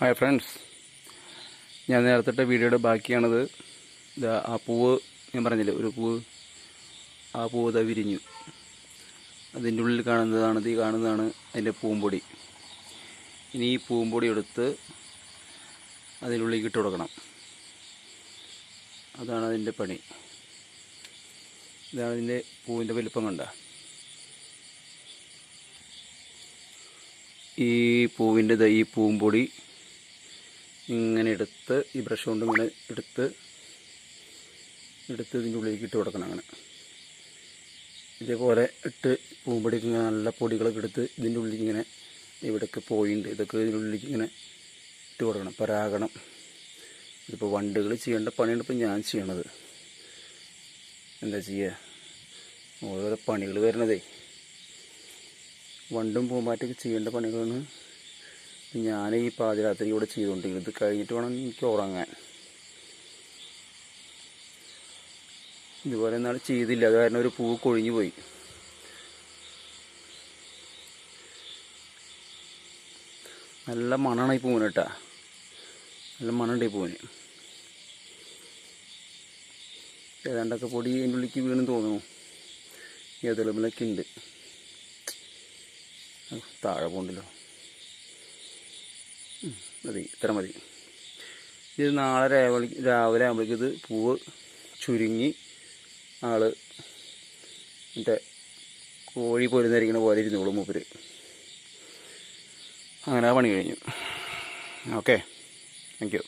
Hi friends, ഞാൻ നേരത്തെ വീഡിയോയുടെ ബാക്കിയാണത്. ഇതാ ആ പൂവ് ഞാൻ പറഞ്ഞില്ലേ, ഒരു പൂവ്, ആ പൂവ് ഇതാ വിരിഞ്ഞു. അതിൻ്റെ ഉള്ളിൽ കാണുന്നതാണ് അതിൻ്റെ പൂമ്പൊടി. ഇനി ഈ പൂമ്പൊടി എടുത്ത് അതിനുള്ളിൽ ഇട്ട് കൊടുക്കണം. അതാണ് അതിൻ്റെ പണി. ഇതാണ് അതിൻ്റെ പൂവിൻ്റെ വലിപ്പം കണ്ട. ഈ പൂവിൻ്റെ ഈ പൂമ്പൊടി ഇങ്ങനെ എടുത്ത് ഈ ബ്രഷ് കൊണ്ട് ഇങ്ങനെ എടുത്ത് ഇതിൻ്റെ ഉള്ളിലേക്ക് ഇട്ട് കൊടുക്കണം. അങ്ങനെ ഇതേപോലെ ഇട്ട് പൂമ്പൊടിക്ക് ഇങ്ങനെ നല്ല പൊടികളൊക്കെ എടുത്ത് ഇതിൻ്റെ ഉള്ളിലേക്ക് ഇങ്ങനെ ഇവിടെയൊക്കെ പോയിട്ടുണ്ട്, ഇതൊക്കെ ഇതിൻ്റെ ഉള്ളിലേക്ക് ഇങ്ങനെ ഇട്ട് കൊടുക്കണം. പരാഗണം. ഇതിപ്പോൾ വണ്ടുകൾ ചെയ്യേണ്ട പണിയാണ് ഇപ്പോൾ ഞാൻ ചെയ്യണത്. എന്താ ചെയ്യുക, ഓരോരോ പണികൾ വരണതേ. വണ്ടും പൂമ്പാറ്റൊക്കെ ചെയ്യേണ്ട പണികളാണ് ഞാൻ ഈ പാതിരാത്രി ഇവിടെ ചെയ്തുകൊണ്ടിരിക്കുന്നത്. ഇത് കഴിഞ്ഞിട്ട് വേണം എനിക്ക് ഉറങ്ങാൻ. ഇതുപോലെ എന്നാലും ചെയ്തില്ല, അത് കാരണം ഒരു പൂവ് കൊഴിഞ്ഞു പോയി. നല്ല മണമാണ് ഈ പൂവിന് കേട്ടാ, നല്ല മണമുണ്ട് ഈ പൂവിന്. ഏതാണ്ടൊക്കെ പൊടി അതിൻ്റെ ഉള്ളിലേക്ക് വീണെന്ന് തോന്നുന്നു. ഏതെളുമ്പിലൊക്കെ ഉണ്ട്. താഴെ പോകണ്ടല്ലോ. മതി, ഇത്ര മതി. ഇത് നാളെ രാവിലെ ആകുമ്പോഴേക്കും ഇത് പൂവ് ചുരുങ്ങി മറ്റേ കോഴി പൊരുന്നിരിക്കണ പോലെ ഇരുന്നോളും മൂപ്പര്. അങ്ങനെ പണി കഴിഞ്ഞു. Okay, thank you.